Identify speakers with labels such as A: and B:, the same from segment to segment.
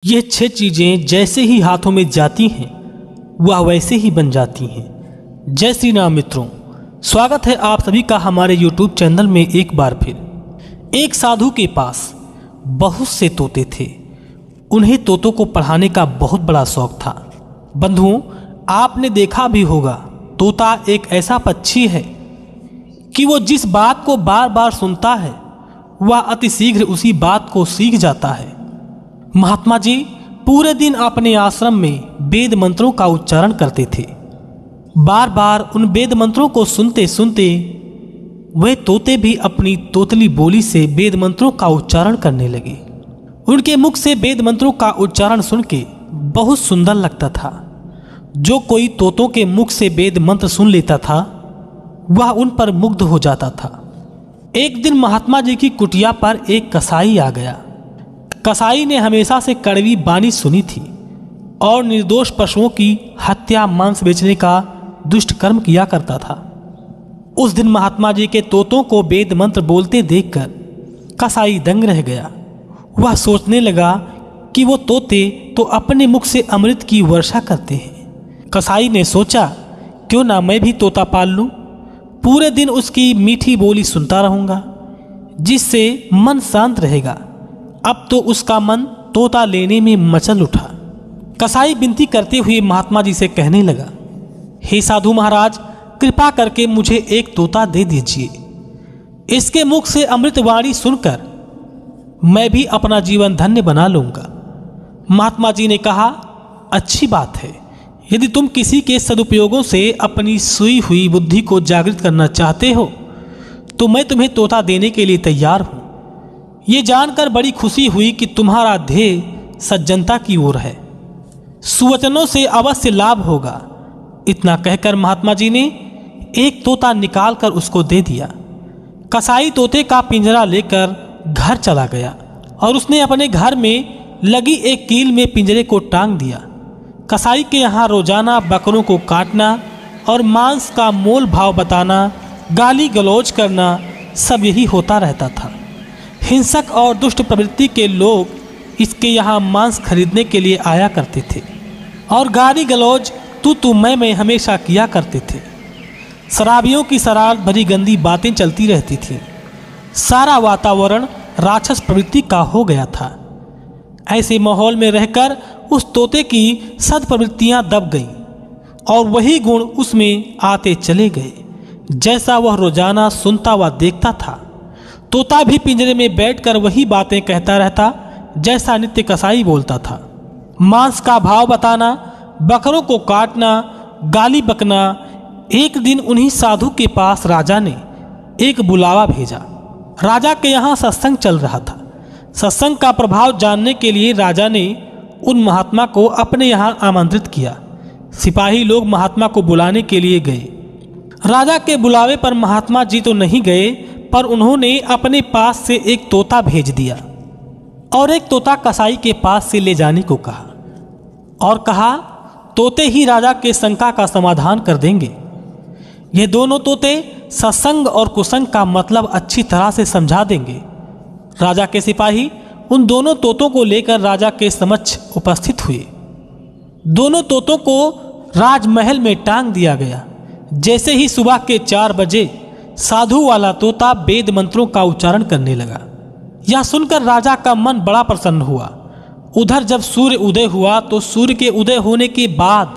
A: ये 6 चीजें जैसे ही हाथों में जाती हैं वह वैसे ही बन जाती हैं। जय श्री राम मित्रों, स्वागत है आप सभी का हमारे YouTube चैनल में एक बार फिर। एक साधु के पास बहुत से तोते थे। उन्हें तोतों को पढ़ाने का बहुत बड़ा शौक था। बंधुओं, आपने देखा भी होगा, तोता एक ऐसा पक्षी है कि वो जिस बात को बार बार सुनता है वह अतिशीघ्र उसी बात को सीख जाता है। महात्मा जी पूरे दिन अपने आश्रम में वेद मंत्रों का उच्चारण करते थे। बार बार उन वेद मंत्रों को सुनते सुनते वे तोते भी अपनी तोतली बोली से वेद मंत्रों का उच्चारण करने लगे। उनके मुख से वेद मंत्रों का उच्चारण सुन के बहुत सुंदर लगता था। जो कोई तोतों के मुख से वेद मंत्र सुन लेता था वह उन पर मुग्ध हो जाता था। एक दिन महात्मा जी की कुटिया पर एक कसाई आ गया। कसाई ने हमेशा से कड़वी बानी सुनी थी और निर्दोष पशुओं की हत्या, मांस बेचने का दुष्ट कर्म किया करता था। उस दिन महात्मा जी के तोतों को वेद मंत्र बोलते देखकर कसाई दंग रह गया। वह सोचने लगा कि वो तोते तो अपने मुख से अमृत की वर्षा करते हैं। कसाई ने सोचा, क्यों ना मैं भी तोता पाल लूं। पूरे दिन उसकी मीठी बोली सुनता रहूंगा, जिससे मन शांत रहेगा। अब तो उसका मन तोता लेने में मचल उठा। कसाई विनती करते हुए महात्मा जी से कहने लगा, हे साधु महाराज, कृपा करके मुझे एक तोता दे दीजिए। इसके मुख से अमृतवाणी सुनकर मैं भी अपना जीवन धन्य बना लूंगा। महात्मा जी ने कहा, अच्छी बात है। यदि तुम किसी के सदुपयोगों से अपनी सोई हुई बुद्धि को जागृत करना चाहते हो तो मैं तुम्हें तोता देने के लिए तैयार हूं। ये जानकर बड़ी खुशी हुई कि तुम्हारा ध्येय सज्जनता की ओर है। सुवचनों से अवश्य लाभ होगा। इतना कहकर महात्मा जी ने एक तोता निकालकर उसको दे दिया। कसाई तोते का पिंजरा लेकर घर चला गया और उसने अपने घर में लगी एक कील में पिंजरे को टांग दिया। कसाई के यहाँ रोजाना बकरों को काटना और मांस का मोल भाव बताना, गाली गलौज करना, सब यही होता रहता था। हिंसक और दुष्ट प्रवृत्ति के लोग इसके यहाँ मांस खरीदने के लिए आया करते थे और गाली गलौज तू मैं हमेशा किया करते थे। शराबियों की शराब भरी गंदी बातें चलती रहती थीं। सारा वातावरण राक्षस प्रवृत्ति का हो गया था। ऐसे माहौल में रहकर उस तोते की सद्प्रवृत्तियाँ दब गईं और वही गुण उसमें आते चले गए जैसा वह रोजाना सुनता व देखता था। तोता भी पिंजरे में बैठकर वही बातें कहता रहता जैसा नित्य कसाई बोलता था। मांस का भाव बताना, बकरों को काटना, गाली बकना। एक दिन उन्हीं साधु के पास राजा ने एक बुलावा भेजा। राजा के यहाँ सत्संग चल रहा था। सत्संग का प्रभाव जानने के लिए राजा ने उन महात्मा को अपने यहाँ आमंत्रित किया। सिपाही लोग महात्मा को बुलाने के लिए गए। राजा के बुलावे पर महात्मा जी तो नहीं गए, पर उन्होंने अपने पास से एक तोता भेज दिया और एक तोता कसाई के पास से ले जाने को कहा और कहा, तोते ही राजा के शंका का समाधान कर देंगे। ये दोनों तोते सत्संग और कुसंग का मतलब अच्छी तरह से समझा देंगे। राजा के सिपाही उन दोनों तोतों को लेकर राजा के समक्ष उपस्थित हुए। दोनों तोतों को राजमहल में टांग दिया गया। जैसे ही सुबह के 4 बजे साधु वाला तोता वेद मंत्रों का उच्चारण करने लगा। यह सुनकर राजा का मन बड़ा प्रसन्न हुआ। उधर जब सूर्य उदय हुआ तो सूर्य के उदय होने के बाद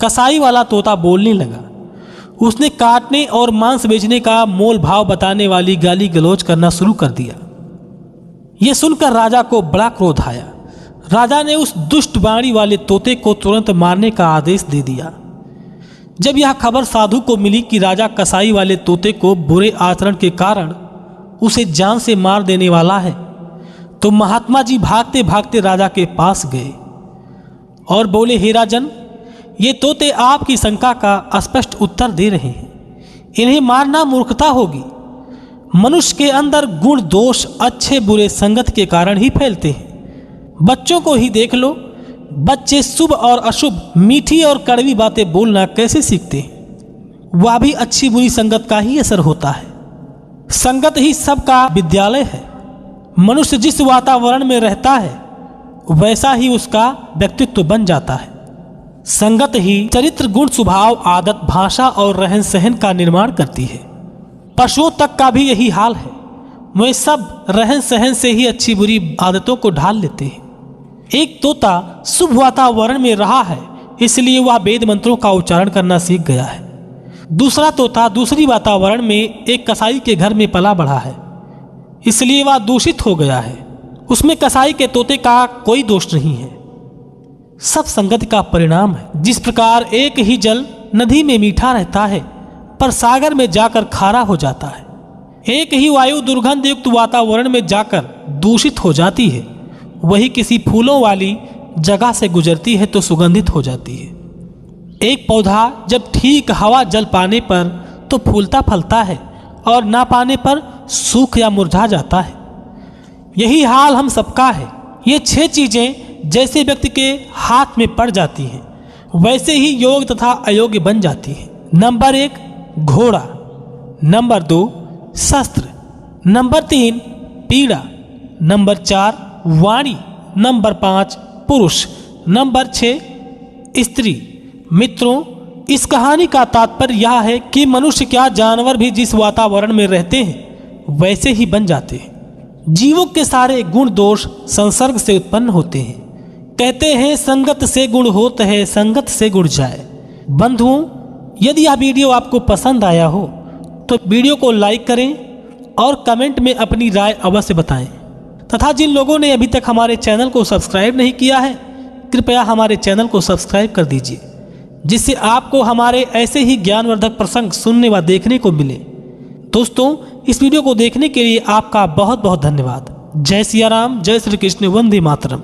A: कसाई वाला तोता बोलने लगा। उसने काटने और मांस बेचने का मोल भाव बताने वाली गाली गलौज करना शुरू कर दिया। यह सुनकर राजा को बड़ा क्रोध आया। राजा ने उस दुष्ट वाणी वाले तोते को तुरंत मारने का आदेश दे दिया। जब यह खबर साधु को मिली कि राजा कसाई वाले तोते को बुरे आचरण के कारण उसे जान से मार देने वाला है, तो महात्मा जी भागते भागते राजा के पास गए और बोले, हे राजन, ये तोते आपकी शंका का स्पष्ट उत्तर दे रहे हैं। इन्हें मारना मूर्खता होगी। मनुष्य के अंदर गुण दोष अच्छे बुरे संगत के कारण ही फैलते हैं। बच्चों को ही देख लो, बच्चे शुभ और अशुभ, मीठी और कड़वी बातें बोलना कैसे सीखते हैं। वह भी अच्छी बुरी संगत का ही असर होता है। संगत ही सबका विद्यालय है। मनुष्य जिस वातावरण में रहता है वैसा ही उसका व्यक्तित्व बन जाता है। संगत ही चरित्र, गुण, स्वभाव, आदत, भाषा और रहन सहन का निर्माण करती है। पशुओं तक का भी यही हाल है। वे सब रहन सहन से ही अच्छी बुरी आदतों को ढाल लेते हैं। एक तोता शुभ वातावरण में रहा है, इसलिए वह वेद मंत्रों का उच्चारण करना सीख गया है। दूसरा तोता दूसरी वातावरण में एक कसाई के घर में पला बढ़ा है, इसलिए वह दूषित हो गया है। उसमें कसाई के तोते का कोई दोष नहीं है। सब संगति का परिणाम है। जिस प्रकार एक ही जल नदी में मीठा रहता है पर सागर में जाकर खारा हो जाता है, एक ही वायु दुर्गंध युक्त वातावरण में जाकर दूषित हो जाती है, वही किसी फूलों वाली जगह से गुजरती है तो सुगंधित हो जाती है। एक पौधा जब ठीक हवा जल पाने पर तो फूलता फलता है और ना पाने पर सूख या मुरझा जाता है। यही हाल हम सबका है। ये 6 चीजें जैसे व्यक्ति के हाथ में पड़ जाती हैं, वैसे ही योग तथा अयोग्य बन जाती है। नंबर 1 घोड़ा, नंबर 2 शस्त्र, नंबर 3 पीड़ा, नंबर 4 वाणी, नंबर 5 पुरुष, नंबर 6 स्त्री। मित्रों, इस कहानी का तात्पर्य यह है कि मनुष्य क्या जानवर भी जिस वातावरण में रहते हैं वैसे ही बन जाते हैं। जीवों के सारे गुण दोष संसर्ग से उत्पन्न होते हैं। कहते हैं संगत से गुण होत है, संगत से गुण जाए। बंधुओं, यदि यह वीडियो आपको पसंद आया हो तो वीडियो को लाइक करें और कमेंट में अपनी राय अवश्य बताएं। तथा जिन लोगों ने अभी तक हमारे चैनल को सब्सक्राइब नहीं किया है, कृपया हमारे चैनल को सब्सक्राइब कर दीजिए, जिससे आपको हमारे ऐसे ही ज्ञानवर्धक प्रसंग सुनने व देखने को मिले। दोस्तों, इस वीडियो को देखने के लिए आपका बहुत बहुत धन्यवाद। जय सिया राम, जय श्री कृष्ण, वंदे मातरम।